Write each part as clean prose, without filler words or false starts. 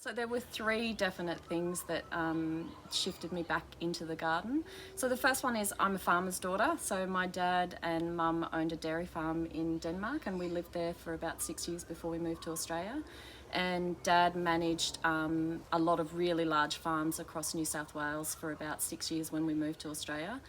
So there were three definite things that shifted me back into the garden. So the first one is I'm a farmer's daughter. So my dad and mum owned a dairy farm in Denmark, and we lived there for about 6 years before we moved to Australia. And Dad managed a lot of really large farms across New South Wales for about 6 years when we moved to Australia.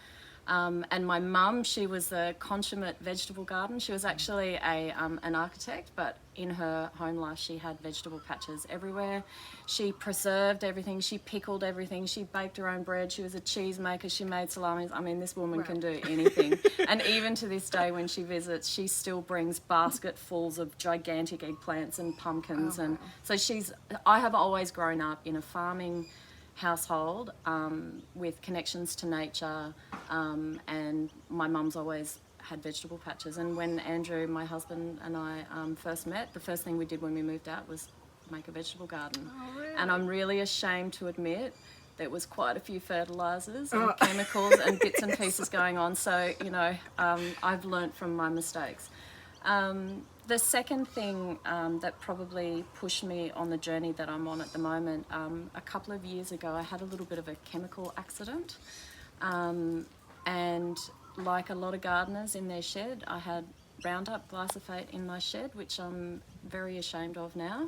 And my mum, she was a consummate vegetable garden. She was actually an architect, but in her home life she had vegetable patches everywhere. She preserved everything, she pickled everything, she baked her own bread, she was a cheese maker, she made salamis. I mean, this woman can do anything. And even to this day when she visits, she still brings basketfuls of gigantic eggplants and pumpkins. And so I have always grown up in a farming household with connections to nature, and my mum's always had vegetable patches. And when Andrew, my husband, and I first met, the first thing we did when we moved out was make a vegetable garden. Oh, really? And I'm really ashamed to admit there was quite a few fertilisers and chemicals and bits and pieces going on, so you know, I've learnt from my mistakes. The second thing that probably pushed me on the journey that I'm on at the moment, a couple of years ago I had a little bit of a chemical accident, and like a lot of gardeners in their shed, I had Roundup glyphosate in my shed, which I'm very ashamed of now.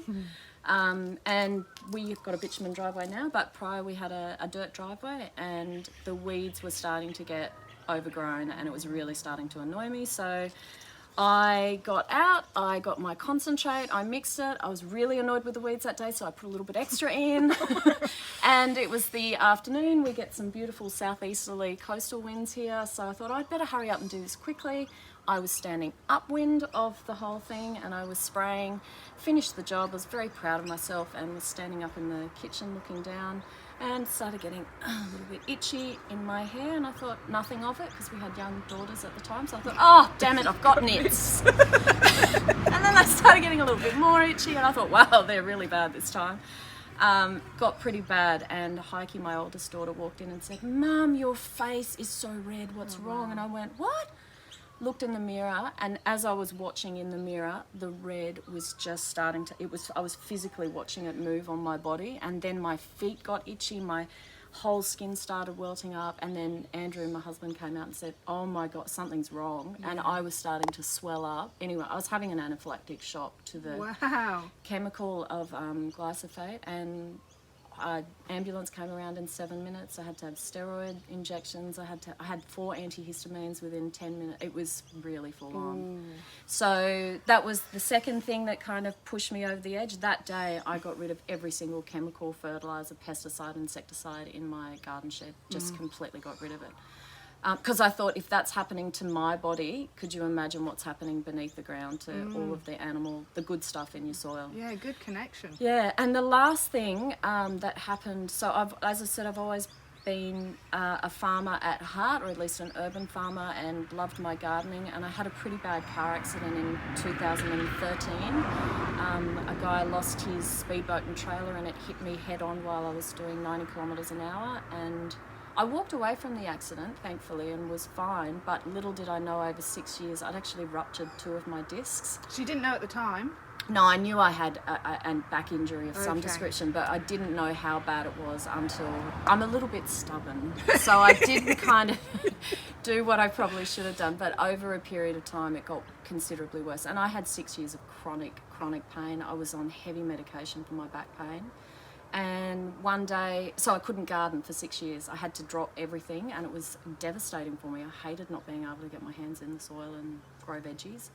And we've got a bitumen driveway now, but prior we had a dirt driveway, and the weeds were starting to get overgrown and it was really starting to annoy me. So I got out, I got my concentrate, I mixed it. I was really annoyed with the weeds that day, so I put a little bit extra in. And it was the afternoon, we get some beautiful southeasterly coastal winds here, so I thought I'd better hurry up and do this quickly. I was standing upwind of the whole thing and I was spraying, finished the job, I was very proud of myself, and was standing up in the kitchen looking down and started getting a little bit itchy in my hair, and I thought nothing of it because we had young daughters at the time, so I thought, oh damn it, I've got nits. And then I started getting a little bit more itchy and I thought, wow, they're really bad this time. Got pretty bad, and Heike, my oldest daughter, walked in and said, Mum, your face is so red, what's wrong? And I went, what? Looked in the mirror, and as I was watching in the mirror, the red was just starting to, I was physically watching it move on my body, and then my feet got itchy, my whole skin started welting up, and then Andrew, my husband, came out and said, oh my God, something's wrong. And I was starting to swell up. Anyway, I was having an anaphylactic shock to the chemical of glyphosate, and ambulance came around in 7 minutes. I had to have steroid injections. I had 4 antihistamines within 10 minutes. It was really full on. So that was the second thing that kind of pushed me over the edge. That day I got rid of every single chemical, fertilizer, pesticide, insecticide in my garden shed. Just completely got rid of it. Because I thought, if that's happening to my body, could you imagine what's happening beneath the ground to all of the animal, the good stuff in your soil? Yeah, good connection. Yeah, and the last thing that happened, so as I said, I've always been a farmer at heart, or at least an urban farmer, and loved my gardening. And I had a pretty bad car accident in 2013. A guy lost his speedboat and trailer, and it hit me head on while I was doing 90 kilometres an hour. And I walked away from the accident, thankfully, and was fine, but little did I know over 6 years I'd actually ruptured 2 of my discs. So you didn't know at the time? No, I knew I had a back injury of some description, but I didn't know how bad it was until... I'm a little bit stubborn, so I didn't kind of do what I probably should have done, but over a period of time it got considerably worse. And I had 6 years of chronic pain. I was on heavy medication for my back pain. And one day, so I couldn't garden for 6 years. I had to drop everything, and it was devastating for me. I hated not being able to get my hands in the soil and grow veggies.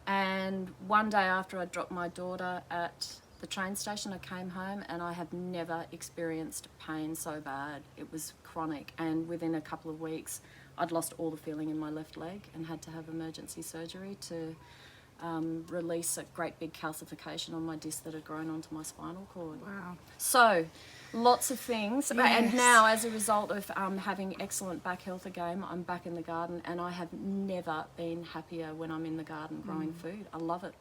And one day after I dropped my daughter at the train station, I came home, and I have never experienced pain so bad. It was chronic, and within a couple of weeks I'd lost all the feeling in my left leg and had to have emergency surgery to release a great big calcification on my disc that had grown onto my spinal cord. Wow. So lots of things. Yes. And now, as a result of having excellent back health again, I'm back in the garden, and I have never been happier when I'm in the garden growing food. I love it.